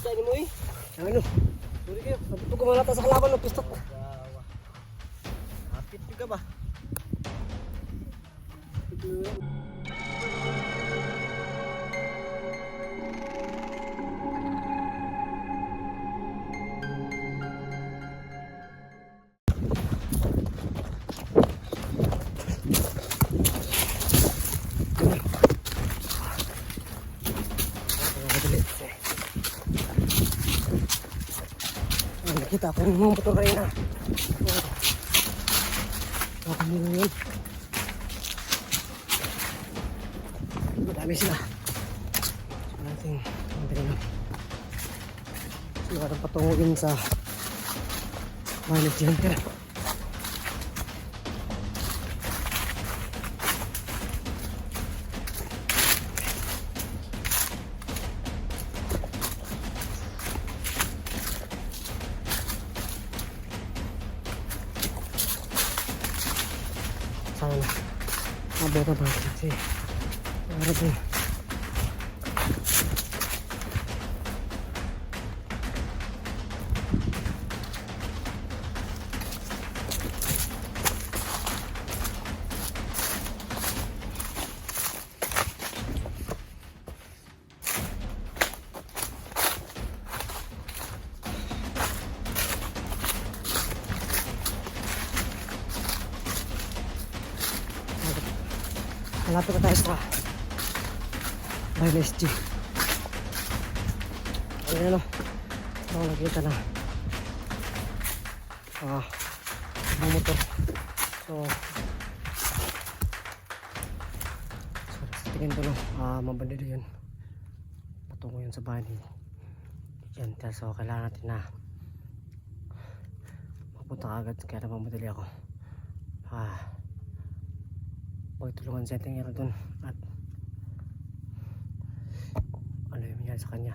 pista ini mo eh. Ano? Sorry kayo. Naputog ko malata sa kalaban ng pistot. Hapit juga ba? Nakita ko yung mga motor kanina. Baka nila yun. Madami sila. So natin ang sila katang patungo yun sa Manage Hunter. Sana mabota ba kasi para din malapit na tayo sa Bayan SG. Ayan o. Ako nakita na mga motor. So tingin ko no, mabandido yun. Patungo yun sa bayan yan. So kailangan natin na mapunta agad. Kaya naman madali ako. Pagtulungan sa ating hero dun at ano yung nangyari sa kanya.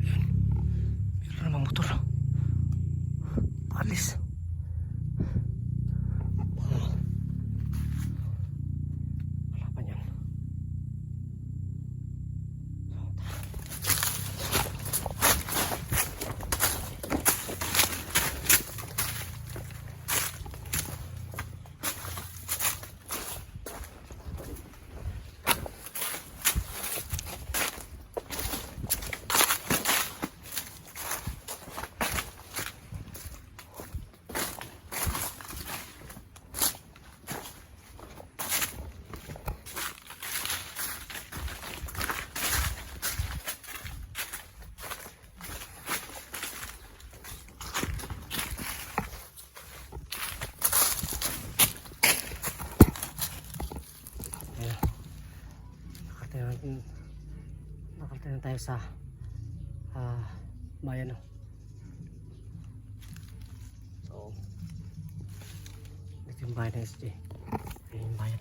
Ayun, meron namang motor paalis. Wala pa niyan. Nakarating na tayo sa bayan. So ito yung bayan ng SG. Ito yung bayan.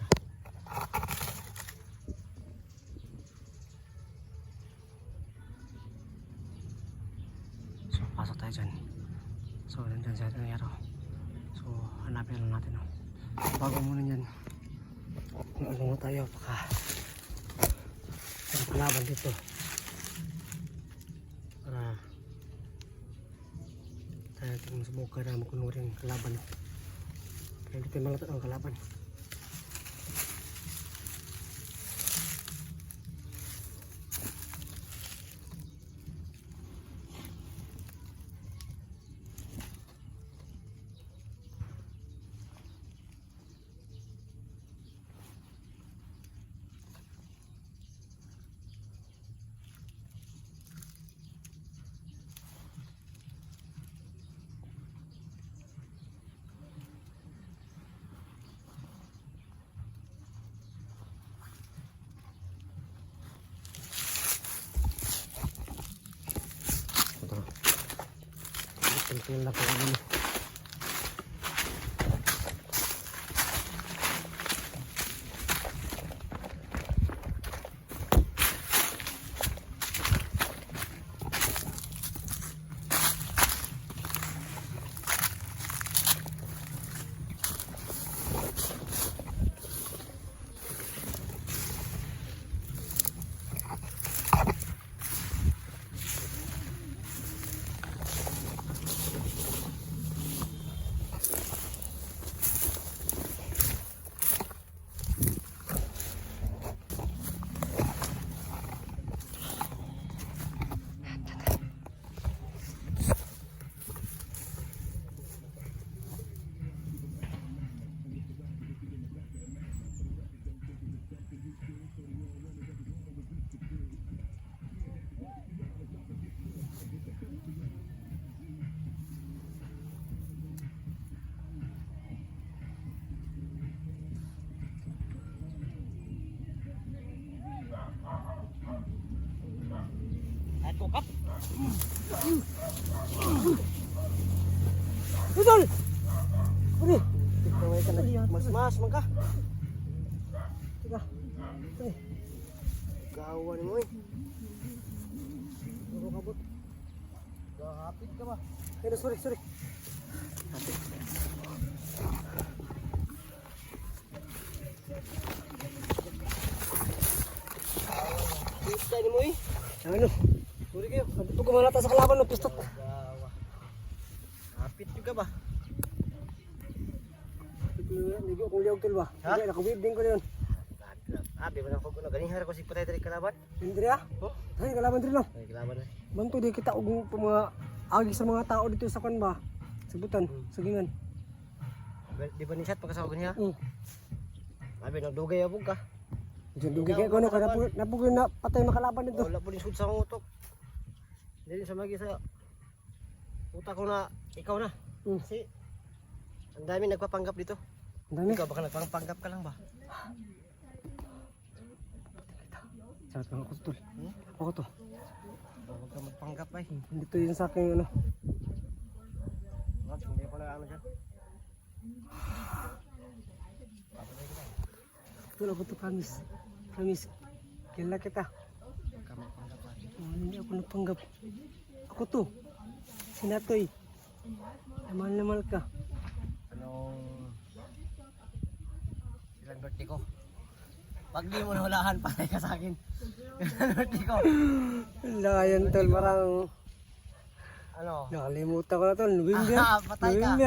So pasok tayo dyan. So nandyan sa ating araw. So hanapin lang natin. Bago muna yan, ano tayo baka ang kalaban dito para tayo natin subukan na makunurin kalaban. Kaya hindi tayo malata ang kalaban. Tingnan na po ano. Idol! Pwede. Tingnan ka na. Mas man ka. Tiga. Pwede. Gawan mo eh. Puro kabot. Gahapit ka ba? Pero sorry. Hapit. Pista ni mo eh. Ano? Sorry kayo. Ito kumalata sa kalaban ng pistot. Hapit juga ba? Ligo kung liog tul ba? Hindi, nakabibding ko na yun. Abi ba nang pag ganihar ko si patay dari kalaban? Hindi ah? Oh? Ay, kalaban din no? Ay, kalaban na. Banto di kita og mga agi sa mga tao dito sa kan ba? Sabutan, sagingan. Di ba ni chat pagkasawag niya? Abi nagdugay abog ka. Diyan dugay ko no kada napugin na patay makalaban dito. Wala po ni sud sa utok. Dili sa magi sa utak ko na ikaw na. Si ang dami nagpapanggap dito. Ang dami. Ikaw baka nagpapanggap ka lang ba? Sabat lang ako tol. Ako to. Huwag ka magpanggap ay. Dito yun sa akin ano. Hindi ko na ano dyan. Tol ako to promise. Promise. Kila kita. Hindi ako nagpanggap. Ako to. Sinatoy. Mahal ka. Ilang birthday ko? Pag di mo nahulaan, patay ka sa akin. Ilang birthday ko? Wala yan tol, parang ano? Nakalimutan ko na tol, November. Patay ka.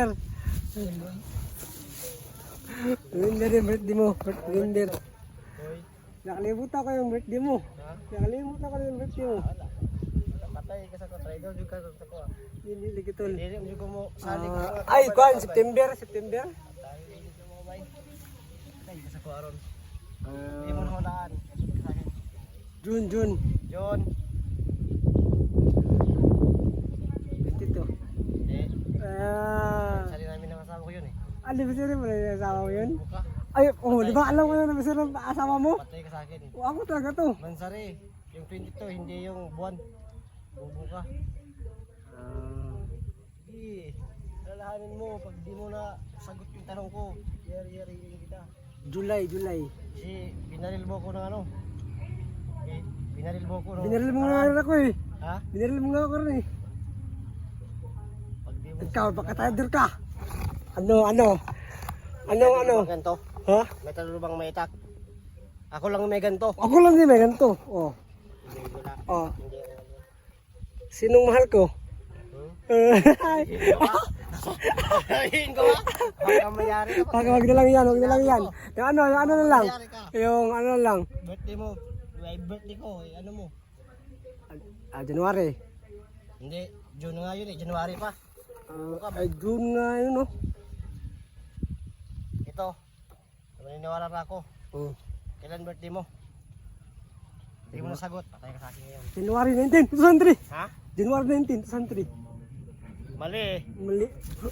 November yung birthday mo. November. Nakalimutan ko yung birthday mo. Nakalimutan ko yung birthday mo. Patay ka sa ko, traitor juga sa ko. Hindi lagi tol. Hindi juga mo sali ko. Ay, kuan September. Patay ka sa ko aron. Hindi mo nahulaan. June. 22. Hindi. Sali namin ng asawa ko yun eh. Di ba sila mo yung asawa mo yun? Ay, di ba alam mo na ba sila asawa mo? Patay ka sa akin. Ako talaga to. Mansari, yung 22, hindi yung buwan. Bubo ka. Hindi. Lalahanin mo, pag di mo na sagot yung tanong ko, yari-yari kita. July. Si binaril mo ko ng ano? Binaril mo ko ng... Binaril mo nga rin ako eh. Ha? Binaril mo nga ako rin eh. Ikaw, pakatayador ka. Ano? Ganto? Ha? May talo bang may itak? Ako lang may ganto. Ako lang din may ganto. Oh. Oh. Sinong mahal ko? Sabihin ko ba? Baka mayari ka. Wag na lang yan. Yung ano na lang. Yung ano lang. Birthday mo. Birthday ko. Ano mo? January. Hindi. June nga yun eh. January pa. Ay June nga yun no. Ito. Naniniwala na ako. Kailan birthday mo? Hindi mo nasagot. Patay ka sa akin ngayon. January 19, 2003. Ha? January 19, 2003. Mali.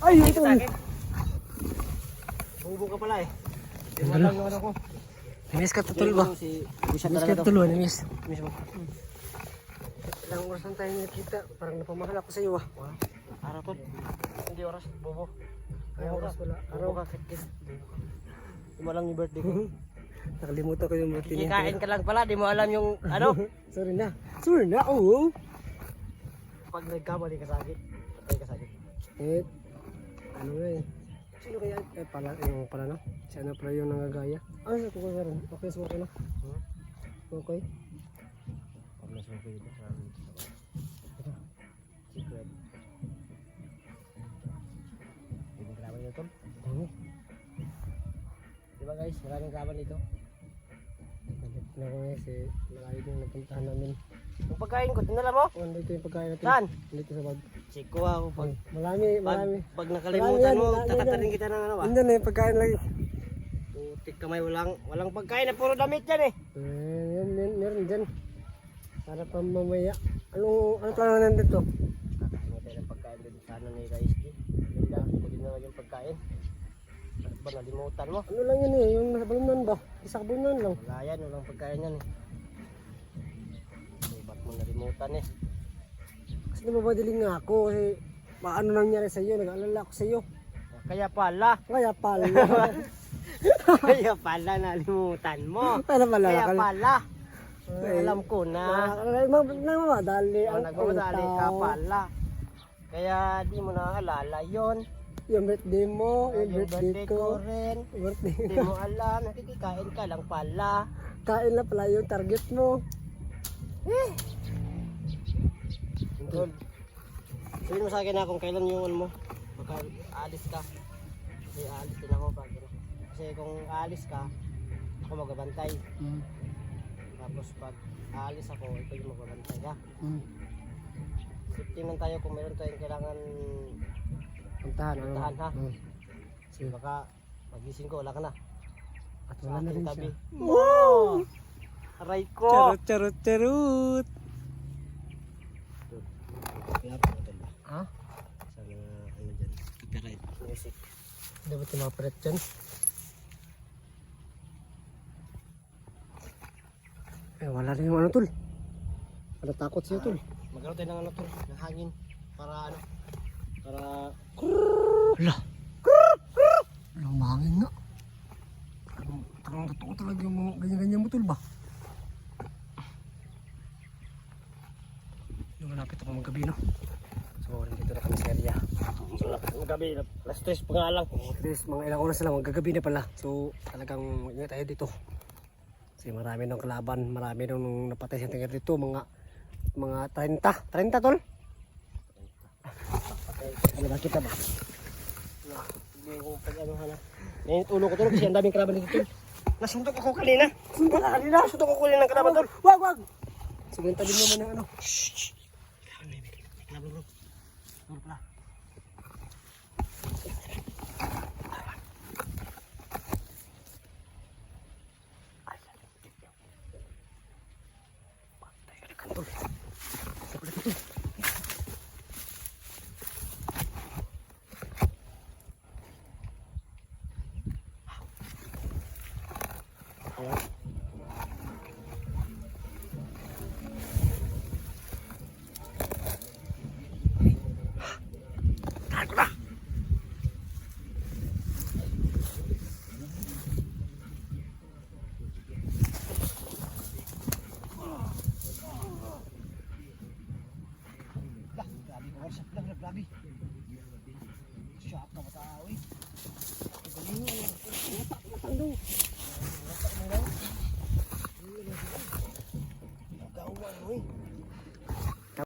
Ay, ito. Bubo ka pala eh. Hindi mo lang naman ako. Miss ka tutul ba? Miss ka tutul, miss. Miss mo. Ilang oras lang tayo nakita. Parang napamahal ako sa iyo ah. Araw to. Hindi oras, bobo. Ayaw oras wala. Araw ka sakit. Di mo alam yung birthday ko. Nakalimutan ko yung birthday niya. Kikain ka lang pala, di mo alam yung ano? Sorry na, oo. Pag nagkamali ka sa akin, patay ka sa akin. Ano nga eh. Sino kaya? Yung pala no? Si ano pala yung nangagaya? Ay, ako ka rin. Okay, so okay na. Okay. Pag-mas okay ito. Ito. Secret. Pwede kalaban nyo ito? Diba guys, maraming kalaban dito. Na ko nga si malayo yung napuntahan namin. Yung pagkain ko, tinala mo? Dito yung pagkain natin. Saan? Dito sa bag. Chiko ako pag... Marami. Pag nakalimutan mo, tatatarin kita ng ano ba? Hindi na yung pagkain lagi. Putik kamay, walang pagkain na puro damit dyan eh. Meron dyan. Para pa mamaya. Ano plano natin dito? Kakain tayo ng pagkain dito sana ni Raisky. Ganda, pwede naman yung pagkain. Ano ba, nalimutan mo? Ano lang yun eh, yung nasa balunan ba? Isang balunan lang. Wala yan, walang pagkain yan eh. Ba't mo nalimutan eh? Kasi namabadiling nga ako kasi paano nangyari sa iyo? Nag-alala ako sa iyo. Kaya pala. Kaya pala. Kaya pala nalimutan mo. Kaya pala. Kaya Kaya pala. Alam ko na. Nagmamadali ang Nagmamadali ka tao. pala. Kaya di mo na alala yon. Yung birthday mo, yung birthday ko. rin. Birthday. Di mo alam, nakikikain ka lang pala. Kain na pala yung target mo. Tol, sabihin mo sa akin na kung kailan yung ano mo. Pagka aalis ka. Kasi aalis din ako pag ano. Kasi kung aalis ka, ako magbabantay. Tapos pag aalis ako, ikaw yung magbabantay ka. Safety man tayo kung meron tayong kailangan Puntahan, ano? puntahan ha. Sige. Baka magising ko, wala ka na. At Sa wala na aking rin tabi. siya. Wow! Aray ko! Charot, charot, charot. Ha? Sana ano dyan, copyright music. Dapat yung mga paret dyan. Wala rin yung ano tol. Wala takot siya tol. Magkaroon tayo ng ano to, ng hangin. Para ano, para Wala. Wala umangin nga. Talagang totoo talaga yung mga ganyan-ganyan mo tol ba? Yung malapit ako magabi no. So nandito na kami sa area. so, gabi, last stress pa nga lang. At least mga ilang oras na lang, magagabi na pala. So talagang ingat tayo dito. Kasi marami nang kalaban, marami nang napatay sa tingin dito, mga 30 tol? Ano ba kita ba? Hindi ko pag ano na. Ngayon ulo ko to kasi ang daming kalaban dito. Nasuntok ako kanina. Nasuntok ako kanina ng kalaban tol. Wag! Sige, tabi mo muna ng ano. Shhh. Kalaban bro. Bro pala. Grabe. Shock ka ba tao eh? Galing mo.